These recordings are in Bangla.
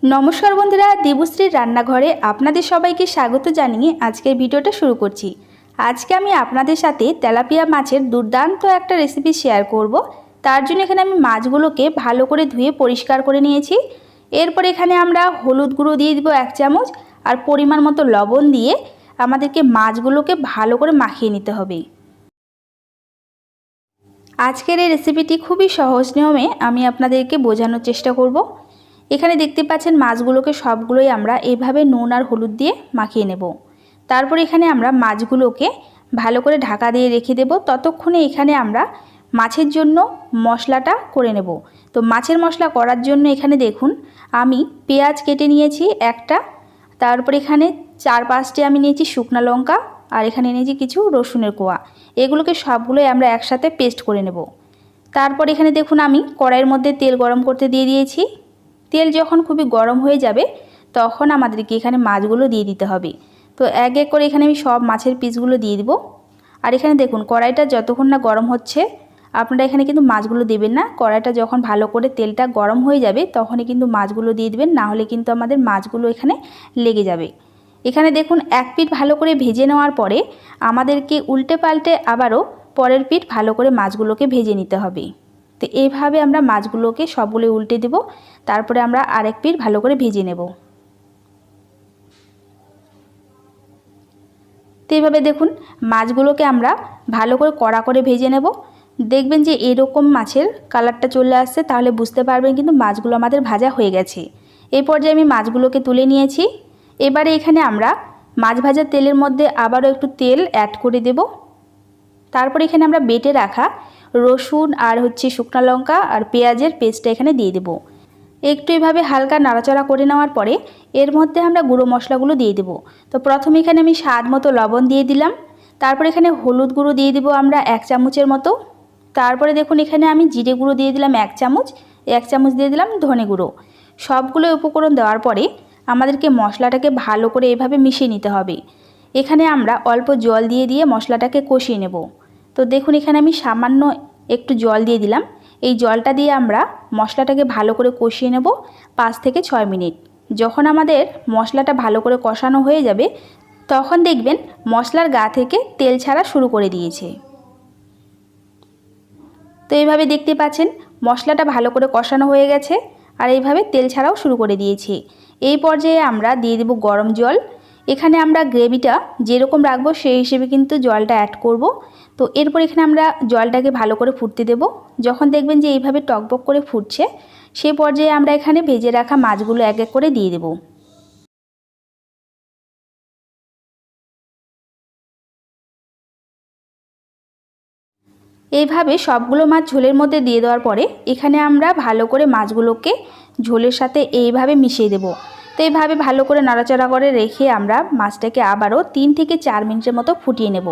नमस्कार बंधुरा देवश्रीर रान्नाघरे आपनादेर सबाइके स्वागत जानिए आजकेर भिडियोटा शुरू करछि। आज के आमी आपनादेर साथे तेलापिया माछेर दुर्दान्त एकटा रेसिपि शेयर करब। तार जोन्नो एखाने आमी माछगुलोके भालो करे धुए परिष्कार करे नियेछि। एरपर एखाने आमरा हलुद गुঁড়ো दिए দিব 1 चामच और परिमाण मतो लवण दिए आमादेरके माछगुलोके भालो करे माखिए निते होबे। आजकेर এই রেসিপিটি খুবই সহজ নিয়মে আমি আপনাদেরকে বোঝানোর চেষ্টা করব। এখানে দেখতে পাচ্ছেন মাছগুলোকে সবগুলোই আমরা এইভাবে নুন আর হলুদ দিয়ে মাখিয়ে নেব। তারপর এখানে আমরা মাছগুলোকে ভালো করে ঢাকা দিয়ে রেখে দেব। ততক্ষণে এখানে আমরা মাছের জন্য মশলাটা করে নেব। তো মাছের মশলা করার জন্য এখানে দেখুন আমি পেঁয়াজ কেটে নিয়েছি একটা, তারপর এখানে 4-5টি আমি নিয়েছি শুকনো লঙ্কা আর এখানে নিয়েছি কিছু রসুনের কোয়া। এগুলোকে সবগুলোই আমরা একসাথে পেস্ট করে নেব। তারপর এখানে দেখুন আমি কড়াইয়ের মধ্যে তেল গরম করতে দিয়ে দিয়েছি। তেল যখন খুবই গরম হয়ে যাবে তখন আমাদেরকে এখানে মাছগুলো দিয়ে দিতে হবে। তো এক এক করে এখানে আমি সব মাছের পিসগুলো দিয়ে দিব। আর এখানে দেখুন কড়াইটা যতক্ষণ না গরম হচ্ছে আপনারা এখানে কিন্তু মাছগুলো দেবেন না। কড়াইটা যখন ভালো করে তেলটা গরম হয়ে যাবে তখনই কিন্তু মাছগুলো দিয়ে দিবেন, না হলে কিন্তু আমাদের মাছগুলো এখানে লেগে যাবে। এখানে দেখুন এক পিঠ ভালো করে ভেজে নেওয়ার পরে আমাদেরকে উল্টে পাল্টে আবারও পরের পিঠ ভালো করে মাছগুলোকে ভেজে নিতে হবে। তো এইভাবে আমরা মাছগুলোকে সবগুলো উল্টে দেব, তারপরে আমরা আরেক পিঠ ভালো করে ভেজে নেব। তো এইভাবে দেখুন মাছগুলোকে আমরা ভালো করে কড়া করে ভেজে নেব। দেখবেন যে এরকম মাছের কালারটা চলে আসছে, তাহলে বুঝতে পারবেন কিন্তু মাছগুলো আমাদের ভাজা হয়ে গেছে। এই পর্যায়ে আমি মাছগুলোকে তুলে নিয়েছি। এবারে এখানে আমরা মাছ ভাজার তেলের মধ্যে আবারও একটু তেল অ্যাড করে দেব। তারপর এখানে আমরা বেটে রাখা রসুন আর শুকনো লঙ্কা আর পেঁয়াজের পেস্টটা এখানে দিয়ে দেব। একটু এভাবে হালকা নাড়াচাড়া করে নেওয়ার পরে এর মধ্যে আমরা গুঁড়ো মশলাগুলো দিয়ে দেব। তো প্রথমে এখানে আমি স্বাদ মতো লবণ দিয়ে দিলাম। তারপর এখানে হলুদ গুঁড়ো দিয়ে দেব আমরা 1 চামচের মতো। তারপরে দেখুন এখানে আমি জিরে গুঁড়ো দিয়ে দিলাম 1 চামচ, 1 চামচ দিয়ে দিলাম ধনে গুঁড়ো। সবগুলো উপকরণ দেওয়ার পরে আমাদেরকে মশলাটাকে ভালো করে এভাবে মিশিয়ে নিতে হবে। এখানে আমরা অল্প জল দিয়ে দিয়ে মশলাটাকে কষিয়ে নেব। তো দেখুন এখানে আমি সামান্য একটু জল দিয়ে দিলাম। এই জলটা দিয়ে আমরা মশলাটাকে ভালো করে কষিয়ে নেব 5 থেকে 6 মিনিট। যখন আমাদের মশলাটা ভালো করে কষানো হয়ে যাবে তখন দেখবেন মশলার গা থেকে তেল ছাড়া শুরু করে দিয়েছে। তো এইভাবে দেখতে পাচ্ছেন মশলাটা ভালো করে কষানো হয়ে গেছে আর এইভাবে তেল ছাড়াও শুরু করে দিয়েছি। এই পর্যায়ে আমরা দিয়ে দেব গরম জল। এখানে আমরা গ্রেভিটা যেরকম রাখবো সেই হিসেবে কিন্তু জলটা অ্যাড করব। তো এরপর এখানে আমরা জলটাকে ভালো করে ফুটতে দেব। যখন দেখবেন যে এইভাবে টকবক করে ফুটছে সেই পর্যায়ে আমরা এখানে ভেজে রাখা মাছগুলো এক এক করে দিয়ে দেব। এইভাবে সবগুলো মাছ ঝোলের মধ্যে দিয়ে দেওয়ার পরে এখানে আমরা ভালো করে মাছগুলোকে ঝোলের সাথে এইভাবে মিশিয়ে দেব। তো এইভাবে ভালো করে নাড়াচাড়া করে রেখে আমরা মাছটাকে আবারও 3 থেকে 4 মিনিটের মতো ফুটিয়ে নেব।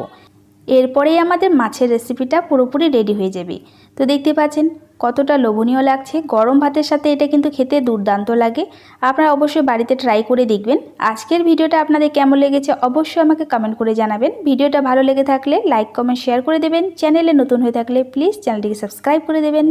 এরপরেই আমাদের মাছের রেসিপিটা পুরোপুরি রেডি হয়ে যাবে। তো দেখতে পাচ্ছেন কতটা লোভনীয় লাগছে। গরম ভাতের সাথে এটা কিন্তু খেতে দুর্দান্ত লাগে। আপনারা অবশ্যই বাড়িতে ট্রাই করে দেখবেন। আজকের ভিডিওটা আপনাদের কেমন লেগেছে অবশ্যই আমাকে কমেন্ট করে জানাবেন। ভিডিওটা ভালো লেগে থাকলে লাইক কমেন্ট শেয়ার করে দেবেন। চ্যানেলে নতুন হয়ে থাকলে প্লিজ চ্যানেলটিকে সাবস্ক্রাইব করে দেবেন।